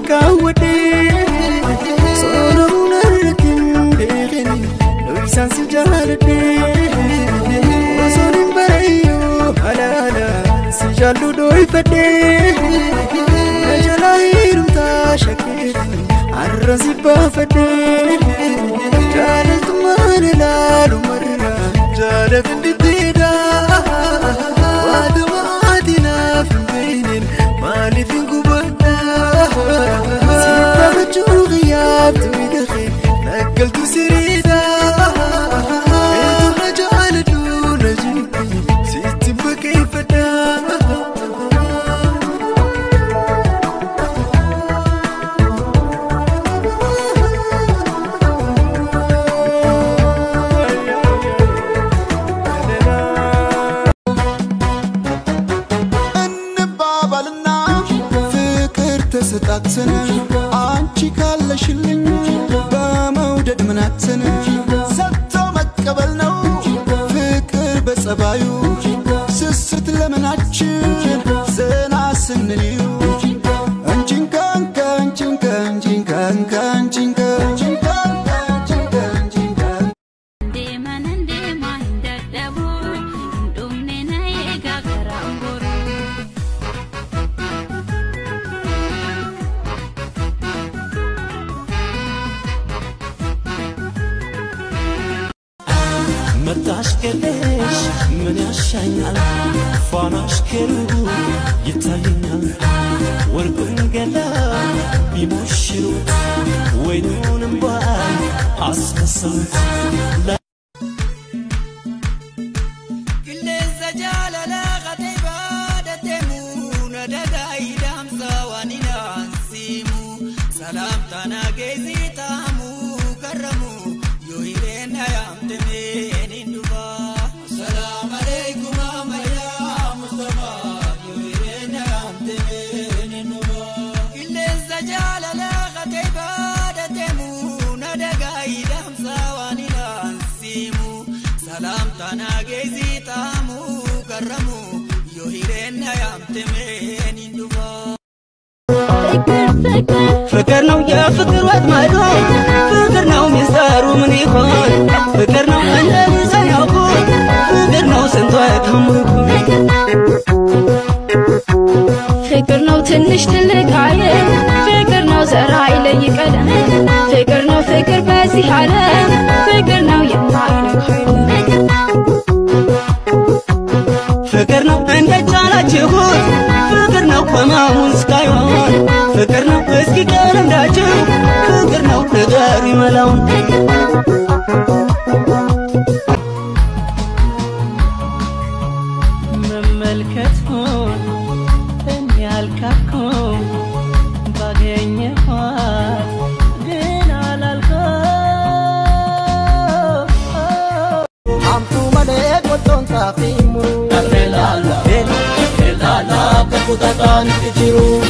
كاودي صورون الركن بيغني لويسان سجالدي وصورين بريو هلا سجالو دوي فدي نجلايرو تاشكير عرزي بافدي جالت مالالو مرة جالت الديدا وادماتنا في بين مالي في قبدا سيبا بجو غياب تويدخي نقلت سريدا ايتو رجال دون جنبي سيتبا كيف دا ستاتنا አንቺ ካለሽልኝ በመውደድ ምናትን ሰጥቶ መቀበል ነው ፍቅር በጸባዩ ስስት ለምናችን ዘና ስንልዩ አንቺን متاشكلش من يشانيال فاناشكلو يتاينيال ورقن قلا بيمشروت وينون مبال عسكسوت كل الزجال لا غتيبا دتمون دداي دام سوانينا نسيمو سلام تانا جيزي تامو كرمو يويرين يامتمي فكر نو يا فكر وقت ما يدوم فكر نو ميزارو من يخون فكر نو أنا ميزان يعقود فكر نو سنتوات هم يكون فكر نو تنش تلك عالم فكر نو زرعي لي قلم فكر نو فكر بازي حالم فكر نو يمعينك حيلم فكر نو عند جالات يخون فكر نو قماون سكايون فكر نو اسكي كلام داجو فكر نو نغاري ملاون مملكتكم اني الكاكم باغيني فات دين على الكوم عمتو ملك وطن تقيمو الهلالا الهلالا كفوتاتان تجيرو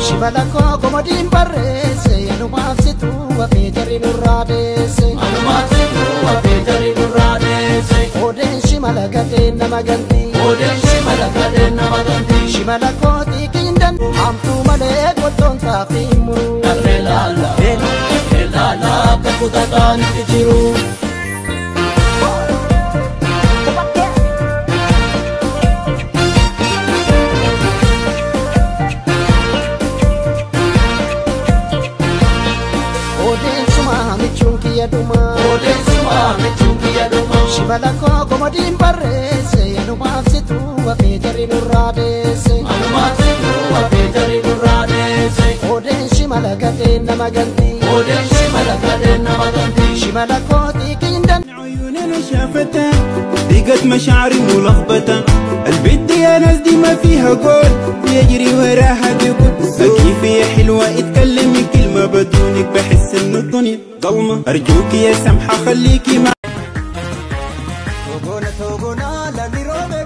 Shibalako komadin barrese anumafsitu wa petari nuradese anumafsitu wa petari nuradese oden shimalagade namaganti oden shimalagade namaganti shimalako tikindan amtu male koton taqimu elala elala kakutatan tijiru Shibalako komadin barrese anumafsitu wa petari nuradese anumafsitu wa petari nuradese oden shimalagade namaganti oden shimalagade namaganti shimalako tikindan عيوننا شافتها ضيقت مشاعري ملخبطة البنت يا ناس دي ما فيها قول يجري وراها بيقول كيف يا حلوة اتكلمي كلمة بدونك بحس ان الدنيا ضلمة ارجوك يا سمحة خليكي مع توغونا لغني روبي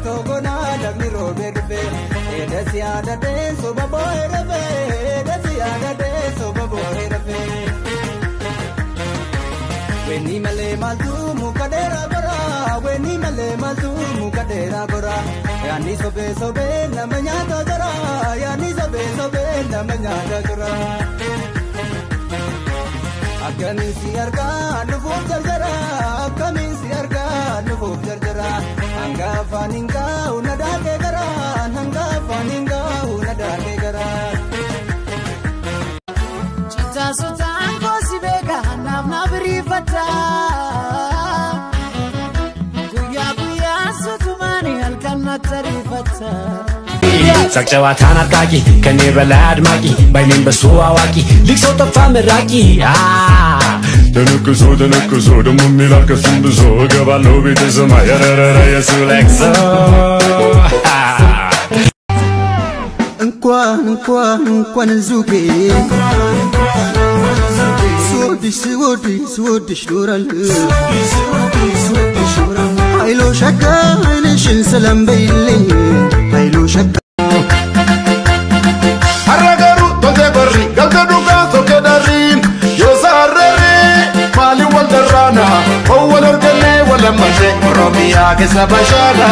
توغونا لغني روبي Desiada de soba boy refe, desiada de soba boy refe. Weni male maltu mukadera gora, weni male maltu mukadera gora. Yani sobe namanya gora, yani sobe namanya gora. Akamin siarga nufuk jarjara, akamin siarga nufuk jarjara. Hangga faninga unada kegara, hangga faninga unada kegara. Cinta sultan kosi bega nam nabri fata. Guya sutumani halkan natari fata. Sakjawa tanah kaki, kene belad maki, bainin bersua waki, likso tafam raki. Denukuso, demu milah kesumbuso, gabalo bite sama ya ya sulekso. Enquan zuke, swodish dural. Haylo shakka, haynishin salam bailin, haylo shakka. Aragaru donde barri, galgaduga soke darim, yo sarre, mali wal darana, awwal argane wala manje, romiya ke sabashara,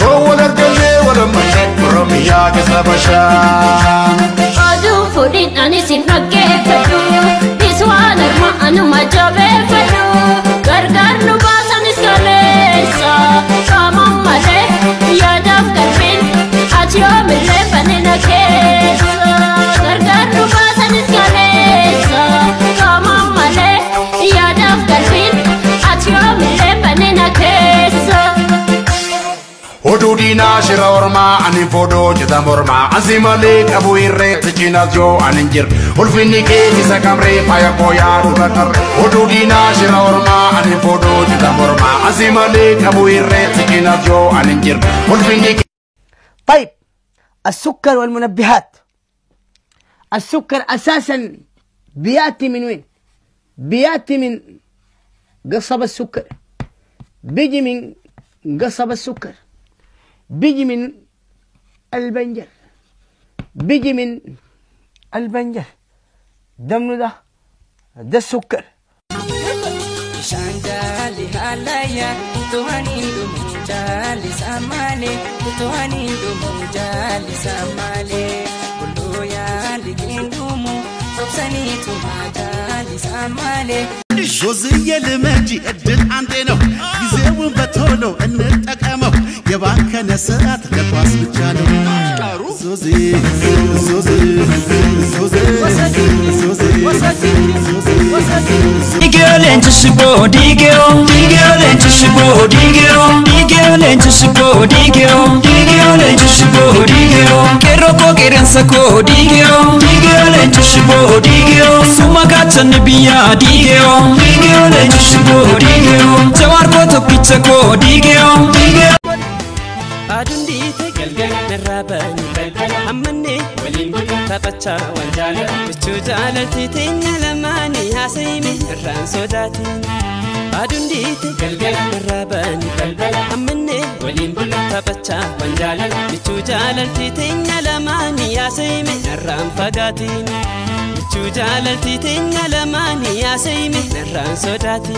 awwal argane wala manje, romiya ke sabashara. Adu fudin ani sin hakke fadu, biswan arma anu majabe fadu, gargar nu basan iskalesa, kamam male yadaf karfin, atyo mille panina kesa, gargar nu basan iskalesa, kamam male yadaf karfin, atyo mille panina kesa. Odudina shira orma anin fodo jeta morma azimale abu irre tichina jo aninjir ulfini ke kisa kamre paya koya durakar odudina shira orma anin fodo jeta morma azimale abu irre tichina jo aninjir ulfini. طيب السكر والمنبهات. السكر أساسا بياتي من وين؟ بياتي من قصب السكر، بيجي من قصب السكر، بيجي من البنجر، بيجي من البنجر. دمنو ده السكر. Shanjali halaya, tuhanin dumujali samale, tuhanin dumujali samale, buluya likindumu, sobsani tumajali samale. ዞዝዬ ልመጂ እድል አንዴ ነው ጊዜውን በቶሎ እንጠቀመው የባከነ ሰዓት ለኳስ ብቻ ነው ዞዚ ዞዚ ዞዚ ዞዚ Digel into shibo, digel into shibo, digel into shibo, digel into shibo, keroko kerensa digel into shibo, sumagata nibiya digel into shibo, jawarko tokichako digel. Adundi tegelgel merabani, amane walin tapacha wanjala, bichu jalati tenya lamani hasimi ran sodati. Adundi tegelgel merabani, amane walin tapacha wanjala, bichu jalati tenya lamani hasimi ran fagati. Bichu jalati tenya lamani hasimi ran sodati.